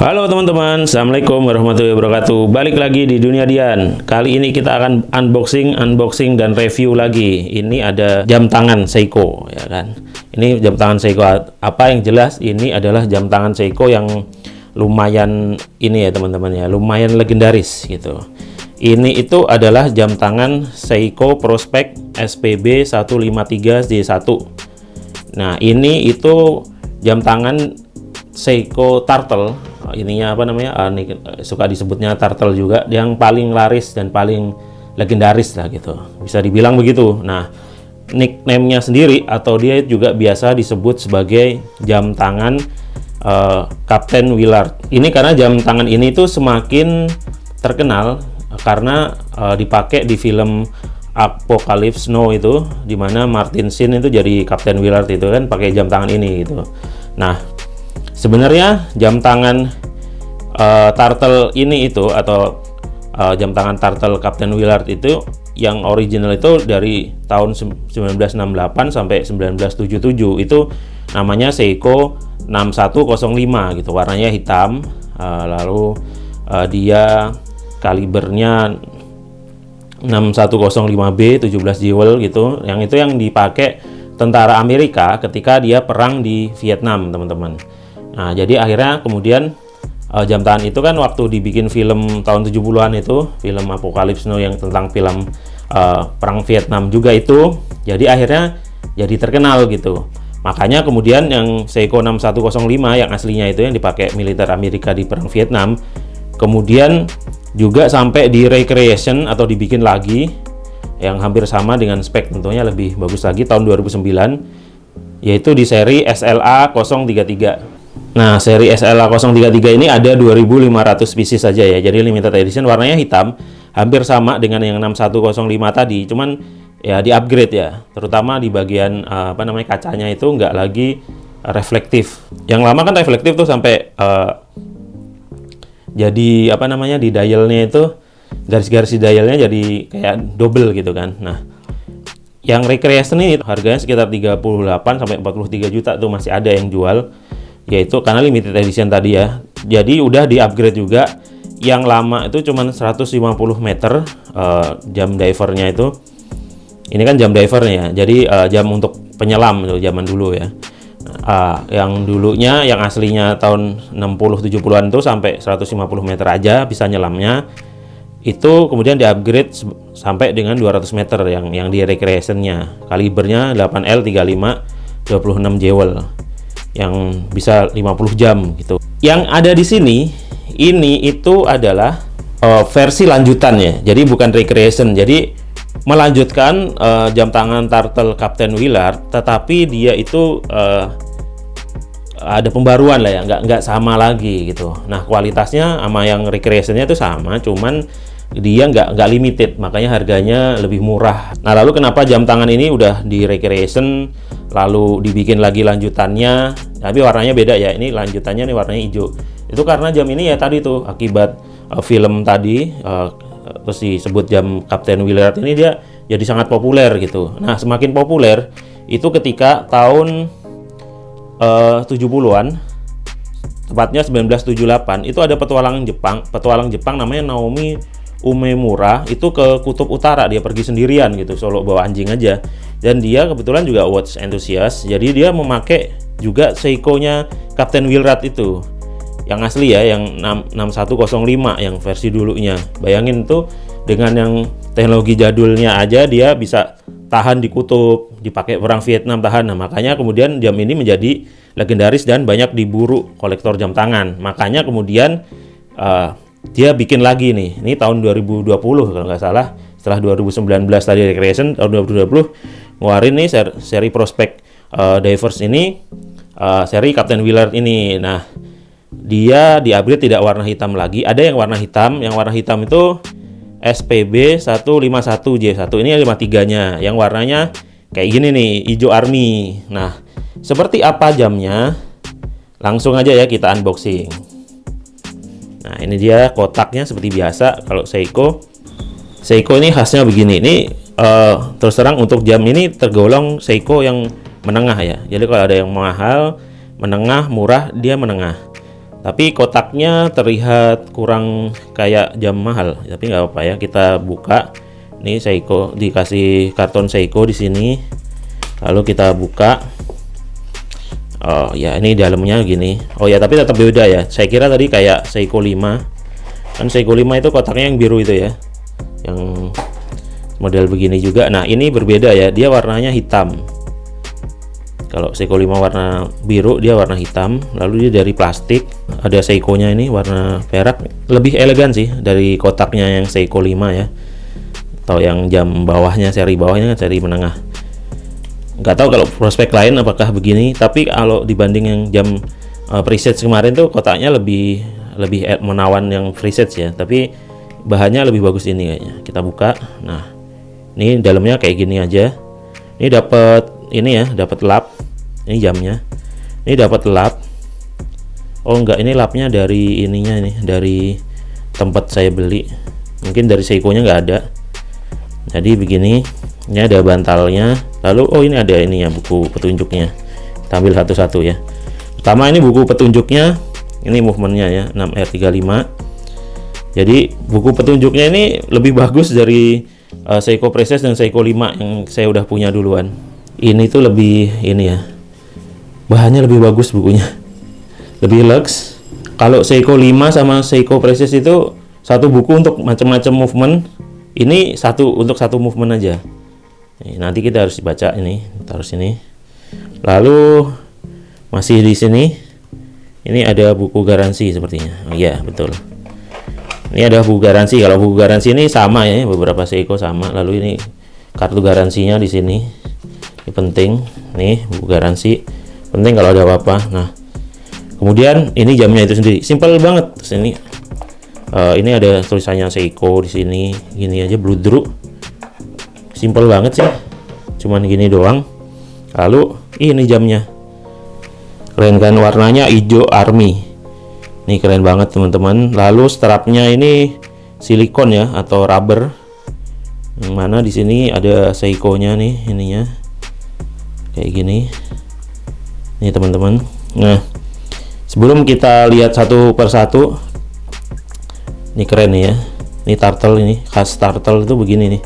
Halo teman-teman, Assalamualaikum warahmatullahi wabarakatuh. Balik lagi di Dunia Dian. Kali ini kita akan unboxing dan review lagi. Ini ada jam tangan Seiko, ya kan? Ini jam tangan Seiko. Apa yang jelas ini adalah jam tangan Seiko yang lumayan ini ya teman-teman ya, lumayan legendaris gitu. Ini itu adalah jam tangan Seiko Prospex SPB 153J1. Nah, ini itu jam tangan Seiko Turtle. Ininya apa namanya, ini suka disebutnya turtle juga, yang paling laris dan paling legendaris lah gitu, bisa dibilang begitu. Nah, nickname-nya sendiri atau dia juga biasa disebut sebagai jam tangan Captain Willard. Ini karena jam tangan ini tuh semakin terkenal karena dipakai di film Apocalypse Now itu, dimana Martin Sheen itu jadi Captain Willard itu kan pakai jam tangan ini gitu. Nah, sebenarnya jam tangan turtle ini itu atau jam tangan turtle Captain Willard itu yang original itu dari tahun 1968 sampai 1977, itu namanya Seiko 6105 gitu, warnanya hitam, lalu dia kalibernya 6105B 17 jewel gitu, yang itu yang dipakai tentara Amerika ketika dia perang di Vietnam, teman-teman. Nah, jadi akhirnya kemudian jam tangan itu kan waktu dibikin film tahun 70-an itu, film Apocalypse Now yang tentang film perang Vietnam juga itu, jadi akhirnya jadi terkenal gitu. Makanya kemudian yang Seiko 6105 yang aslinya itu yang dipakai militer Amerika di perang Vietnam, kemudian juga sampai di recreation atau dibikin lagi yang hampir sama dengan spek tentunya lebih bagus lagi tahun 2009, yaitu di seri SLA 033. Nah, seri SLA 033 ini ada 2.500 pieces saja ya, jadi limited edition, warnanya hitam, hampir sama dengan yang 6105 tadi, cuman ya di upgrade ya, terutama di bagian apa namanya, kacanya itu nggak lagi reflektif. Yang lama kan reflektif tuh sampai jadi apa namanya, di dialnya itu garis-garis di dialnya jadi kayak double gitu kan. Nah, yang recreation ini harganya sekitar 38 sampai 43 juta tuh masih ada yang jual, yaitu karena limited edition tadi ya. Jadi udah di upgrade juga. Yang lama itu cuman 150 meter jam divernya itu. Ini kan jam divernya ya, jadi jam untuk penyelam itu zaman dulu ya. Yang dulunya, yang aslinya tahun 60-70an itu sampai 150 meter aja bisa nyelamnya. Itu kemudian di upgrade sampai dengan 200 meter yang di recreationnya. Kalibernya 8L35 26 jewel yang bisa 50 jam gitu. Yang ada di sini ini itu adalah versi lanjutannya. Jadi bukan recreation. Jadi melanjutkan jam tangan turtle Captain Willard, tetapi dia itu ada pembaruan lah ya, nggak sama lagi gitu. Nah, kualitasnya sama yang recreationnya itu sama, cuman dia nggak limited, makanya harganya lebih murah. Nah, lalu kenapa jam tangan ini udah di recreation lalu dibikin lagi lanjutannya, tapi warnanya beda ya, ini lanjutannya nih warnanya hijau. Itu karena jam ini ya tadi tuh akibat film tadi, terus disebut jam Captain Willard ini dia jadi sangat populer gitu. Nah, semakin populer itu ketika tahun 70-an, tepatnya 1978, itu ada petualang Jepang namanya Naomi Umemura, itu ke kutub utara, dia pergi sendirian gitu, solo bawa anjing aja, dan dia kebetulan juga watch enthusiast, jadi dia memakai juga Seiko-nya Captain Willard itu yang asli ya, yang 6105 yang versi dulunya. Bayangin tuh, dengan yang teknologi jadulnya aja dia bisa tahan di kutub, dipakai perang Vietnam tahan. Nah, makanya kemudian jam ini menjadi legendaris dan banyak diburu kolektor jam tangan. Makanya kemudian dia bikin lagi nih, ini tahun 2020 kalau nggak salah, setelah 2019 tadi recreation, tahun 2020 ngeluarin nih seri Prospex Divers ini, seri Captain Willard ini. Nah, dia di upgrade tidak warna hitam lagi, ada yang warna hitam. Yang warna hitam itu SPB 151J1, ini 53-nya, yang warnanya kayak gini nih, hijau army. Nah, seperti apa jamnya? Langsung aja ya kita unboxing. Nah, ini dia kotaknya seperti biasa. Kalau Seiko ini khasnya begini. Ini terus terang untuk jam ini tergolong Seiko yang menengah ya. Jadi kalau ada yang mahal, menengah, murah, dia menengah. Tapi kotaknya terlihat kurang kayak jam mahal, tapi nggak apa-apa ya. Kita buka. Ini Seiko, dikasih karton Seiko di sini. Lalu kita buka. Oh ya, ini dalamnya gini. Oh ya, tapi tetap beda ya. Saya kira tadi kayak Seiko 5. Kan Seiko 5 itu kotaknya yang biru itu ya. Yang model begini juga. Nah, ini berbeda ya. Dia warnanya hitam. Kalau Seiko 5 warna biru, dia warna hitam. Lalu dia dari plastik. Ada Seiko-nya ini warna perak. Lebih elegan sih dari kotaknya yang Seiko 5 ya. Atau yang jam bawahnya, seri bawahnya kan seri menengah. Nggak tahu kalau prospek lain apakah begini. Tapi kalau dibanding yang jam preset kemarin tuh kotaknya lebih menawan yang preset ya. Tapi bahannya lebih bagus ini kayaknya. Kita buka. Nah, ini dalamnya kayak gini aja. Ini dapat ini ya, dapat lap. Ini jamnya. Ini dapat lap. Oh enggak, ini lapnya dari ininya nih, dari tempat saya beli. Mungkin dari Seiko-nya nggak ada. Jadi begini. Ini ada bantalnya. Lalu oh ini ada ini ya, buku petunjuknya. Kita ambil satu-satu ya. Pertama ini buku petunjuknya. Ini movementnya ya, 6R35. Jadi buku petunjuknya ini lebih bagus dari Seiko Preces dan Seiko 5 yang saya udah punya duluan. Ini tuh lebih ini ya, bahannya lebih bagus bukunya, lebih lux. Kalau Seiko 5 sama Seiko Preces itu satu buku untuk macam-macam movement. Ini satu untuk satu movement aja. Nanti kita harus baca ini, taruh sini. Lalu masih di sini, ini ada buku garansi sepertinya. Oh iya betul. Ini ada buku garansi. Kalau buku garansi ini sama ya, beberapa Seiko sama. Lalu ini kartu garansinya di sini. Ini penting. Nih buku garansi. Penting kalau ada apa-apa. Nah, kemudian ini jamnya itu sendiri. Simple banget. Terus ini ada tulisannya Seiko di sini. Gini aja bludru. Simple banget sih. Cuman gini doang. Lalu ini jamnya. Keren kan, warnanya hijau army. Ini keren banget teman-teman. Lalu strapnya ini silikon ya atau rubber. Yang mana di sini ada Seiko-nya nih ininya. Kayak gini. Ini teman-teman. Nah, sebelum kita lihat satu persatu, ini keren nih ya. Ini turtle, ini khas turtle itu begini nih.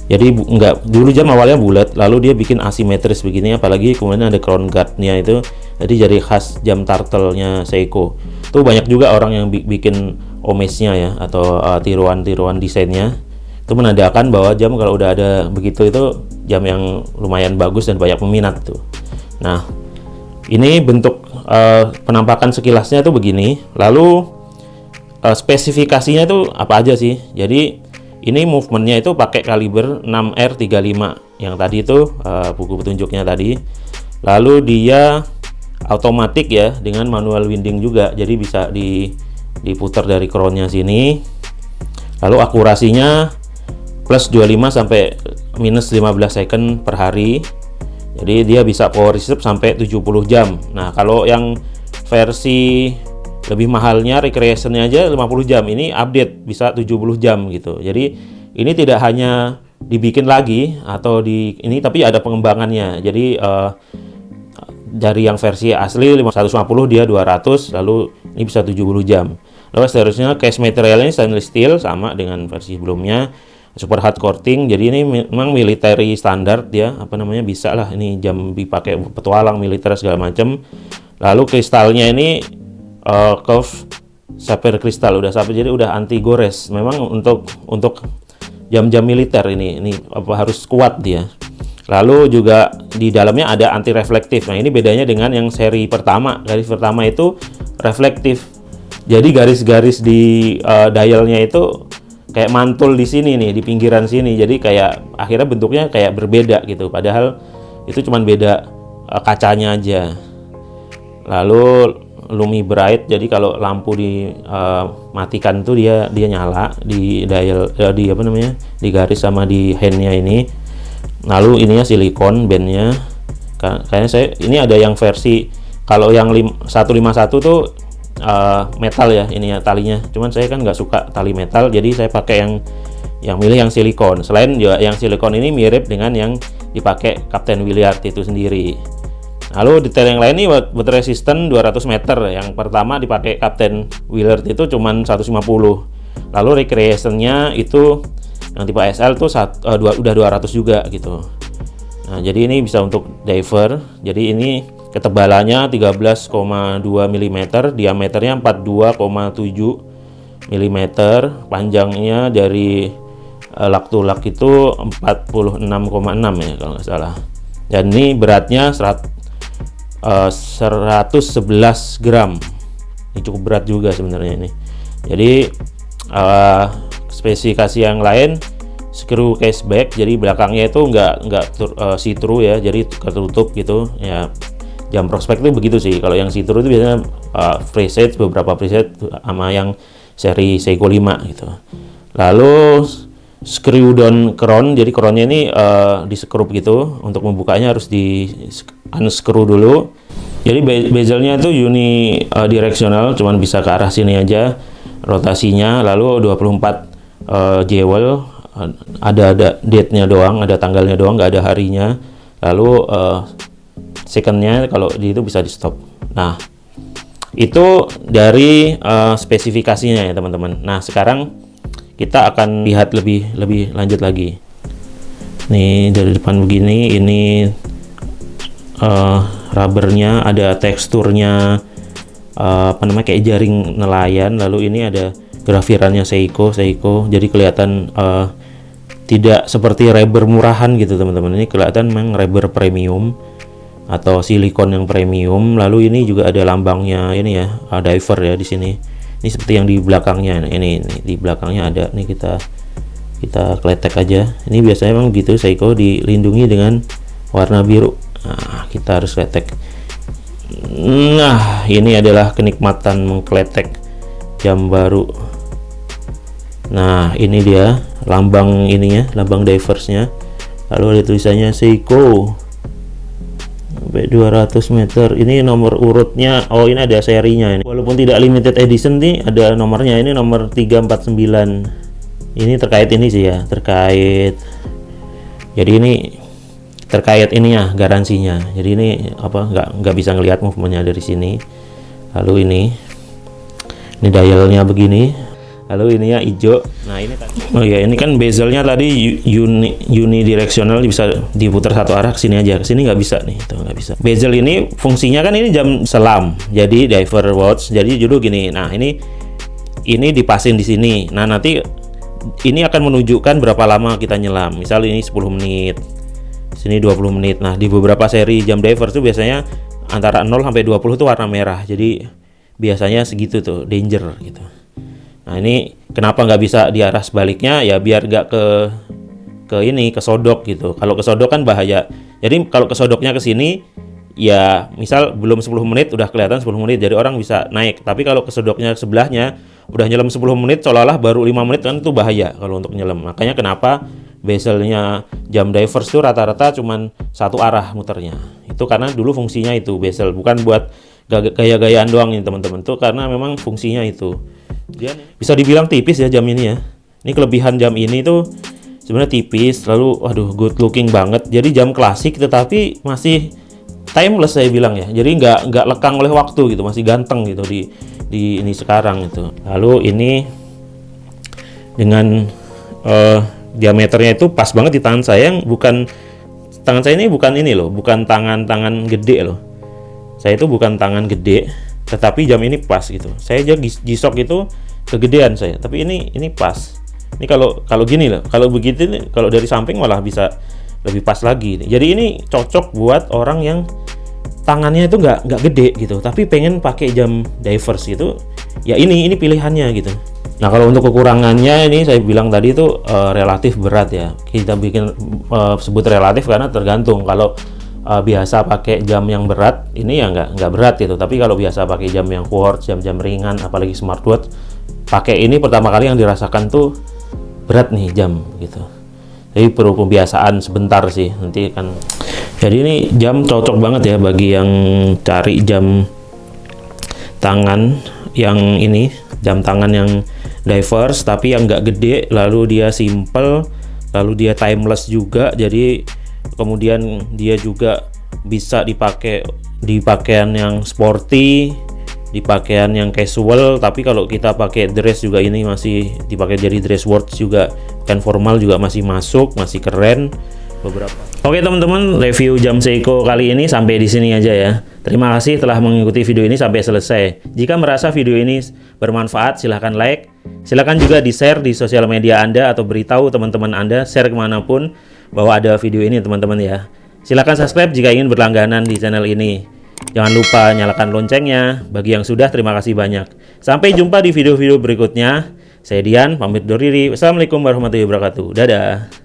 Jadi enggak, dulu jam awalnya bulat, lalu dia bikin asimetris begini, apalagi kemudian ada crown guard-nya itu. Jadi jadi khas jam turtle-nya Seiko. Tuh banyak juga orang yang bikin homage-nya ya atau tiruan-tiruan desainnya. Itu menandakan bahwa jam kalau udah ada begitu itu jam yang lumayan bagus dan banyak peminat tuh. Nah, ini bentuk penampakan sekilasnya tuh begini. Lalu spesifikasinya itu apa aja sih? Jadi ini movementnya itu pakai kaliber 6R35 yang tadi itu buku petunjuknya tadi. Lalu dia otomatis ya dengan manual winding juga, jadi bisa diputar dari crownnya sini. Lalu akurasinya plus 25 sampai minus 15 second per hari. Jadi dia bisa power reserve sampai 70 jam. Nah, kalau yang versi lebih mahalnya recreationnya aja 50 jam, ini update bisa 70 jam gitu. Jadi ini tidak hanya dibikin lagi atau ini tapi ada pengembangannya. Jadi dari yang versi asli 150 dia 200, lalu ini bisa 70 jam. Lalu seterusnya case materialnya stainless steel sama dengan versi sebelumnya, super hard coating. Jadi ini memang military standard ya, apa namanya, bisa lah ini jam dipakai petualang militer segala macam. Lalu kristalnya ini curve sapphire kristal, udah sapphire, jadi udah anti gores. Memang untuk jam-jam militer ini harus kuat dia. Lalu juga di dalamnya ada anti reflektif. Nah, ini bedanya dengan yang seri pertama. Garis pertama itu reflektif. Jadi garis-garis di dialnya itu kayak mantul di sini nih, di pinggiran sini. Jadi kayak akhirnya bentuknya kayak berbeda gitu. Padahal itu cuman beda kacanya aja. Lalu Lumi Bright, jadi kalau lampu dimatikan tuh dia nyala di dial, di apa namanya, di garis sama di handnya ini. Lalu ininya silikon bandnya. Kayaknya ini ada yang versi, kalau yang 151 tuh metal ya ininya talinya. Cuman saya kan nggak suka tali metal, jadi saya pakai yang milih yang silikon. Selain juga yang silikon ini mirip dengan yang dipakai Captain Willard itu sendiri. Lalu detail yang lain nih, water resistant 200 meter. Yang pertama dipakai Captain Willard itu cuman 150. Lalu recreationnya itu yang tipe SL tuh udah 200 juga gitu. Nah, jadi ini bisa untuk diver. Jadi ini ketebalannya 13,2 mm, diameternya 42,7 mm, panjangnya dari lak to lak itu 46,6 ya kalau nggak salah. Dan ini beratnya 111 gram. Ini cukup berat juga sebenarnya ini. Jadi spesifikasi yang lain, screw caseback, jadi belakangnya itu nggak see through ya, jadi tertutup gitu ya. Jam prospek itu begitu sih. Kalau yang see through itu biasanya preset, beberapa preset sama yang seri Seiko 5 gitu. Lalu screw down crown, jadi crownnya ini disekrup gitu. Untuk membukanya harus di unscrew dulu. Jadi bezelnya itu unidirectional, cuman bisa ke arah sini aja rotasinya. Lalu 24 jewel, ada date-nya doang, ada tanggalnya doang, nggak ada harinya. Lalu secondnya kalau itu bisa di stop. Nah, itu dari spesifikasinya ya teman-teman. Nah, sekarang kita akan lihat lebih lanjut lagi. Nih dari depan begini, ini rubbernya, ada teksturnya apa namanya, kayak jaring nelayan. Lalu ini ada grafirannya Seiko, jadi kelihatan tidak seperti rubber murahan gitu teman-teman. Ini kelihatan memang rubber premium atau silikon yang premium. Lalu ini juga ada lambangnya ini ya, diver ya di sini. Ini seperti yang di belakangnya. Nah, ini di belakangnya ada nih, kita kletek aja. Ini biasanya memang gitu, Seiko dilindungi dengan warna biru. Nah, kita harus kletek. Nah, ini adalah kenikmatan mengkletek jam baru. Nah, ini dia lambang ininya, lambang diversnya. Lalu ada tulisannya Seiko sampai 200 meter. Ini nomor urutnya. Oh, ini ada serinya ini. Walaupun tidak limited edition nih, ada nomornya. Ini nomor 349. Ini terkait ini sih ya, terkait. Jadi ini terkait ini ya, garansinya. Jadi ini apa, nggak bisa ngelihat movementnya dari sini. Lalu ini dialnya begini. Lalu ininya hijau. Nah, ini tadi. Oh ya, ini kan bezelnya tadi unidirectional, bisa diputar satu arah ke sini aja. Ke sini nggak bisa nih, tuh nggak bisa. Bezel ini fungsinya kan ini jam selam, jadi diver watch. Jadi judul gini. Nah, ini dipasang di sini. Nah, nanti ini akan menunjukkan berapa lama kita nyelam. Misal ini 10 menit. Sini 20 menit. Nah, di beberapa seri jam diver tuh biasanya antara 0 sampai 20 tuh warna merah. Jadi biasanya segitu tuh, danger gitu. Nah, ini kenapa nggak bisa di arah sebaliknya ya, biar nggak ke sodok gitu. Kalau ke sodok kan bahaya. Jadi kalau ke sodoknya ke sini ya, misal belum 10 menit udah kelihatan 10 menit, jadi orang bisa naik. Tapi kalau ke sodoknya sebelahnya udah nyelam 10 menit seolah-olah baru 5 menit, kan itu bahaya kalau untuk nyelam. Makanya kenapa bezelnya jam divers itu rata-rata cuman satu arah muternya. Itu karena dulu fungsinya itu bezel, bukan buat gaya-gayaan doang nih teman-teman. Tuh karena memang fungsinya itu. Dia bisa dibilang tipis ya jam ini ya. Ini kelebihan jam ini tuh sebenarnya tipis, lalu waduh good looking banget. Jadi jam klasik tetapi masih timeless saya bilang ya. Jadi nggak lekang oleh waktu gitu, masih ganteng gitu di ini sekarang itu. Lalu ini dengan diameternya itu pas banget di tangan saya. Tangan saya ini bukan ini loh, bukan tangan gede loh. Saya itu bukan tangan gede, tetapi jam ini pas gitu. Saya aja G-Shock itu kegedean saya, tapi ini pas. Ini kalau gini loh, kalau begitu nih, kalau dari samping malah bisa lebih pas lagi. Jadi ini cocok buat orang yang tangannya itu nggak gede gitu, tapi pengen pakai jam divers gitu. Ya ini pilihannya gitu. Nah, kalau untuk kekurangannya ini saya bilang tadi itu relatif berat ya. Kita bikin sebut relatif karena tergantung. Kalau biasa pakai jam yang berat, ini ya nggak berat gitu. Tapi kalau biasa pakai jam yang quartz, jam-jam ringan, apalagi smartwatch, pakai ini pertama kali yang dirasakan tuh berat nih jam gitu. Jadi perlu pembiasaan sebentar sih nanti kan. Jadi ini jam cocok banget ya bagi yang cari jam tangan yang ini, jam tangan yang divers tapi yang nggak gede, lalu dia simple, lalu dia timeless juga. Jadi kemudian dia juga bisa dipakai di pakaian yang sporty, di pakaian yang casual. Tapi kalau kita pakai dress juga, ini masih dipakai jadi dress words juga, kan formal juga masih masuk, masih keren beberapa. Oke teman-teman, review jam Seiko kali ini sampai di sini aja ya. Terima kasih telah mengikuti video ini sampai selesai. Jika merasa video ini bermanfaat, silahkan like, silahkan juga di-share di sosial media Anda, atau beritahu teman-teman Anda, share kemanapun bahwa ada video ini teman-teman ya. Silahkan subscribe jika ingin berlangganan di channel ini. Jangan lupa nyalakan loncengnya. Bagi yang sudah, terima kasih banyak. Sampai jumpa di video-video berikutnya. Saya Dian, pamit undur diri. Wassalamualaikum warahmatullahi wabarakatuh. Dadah.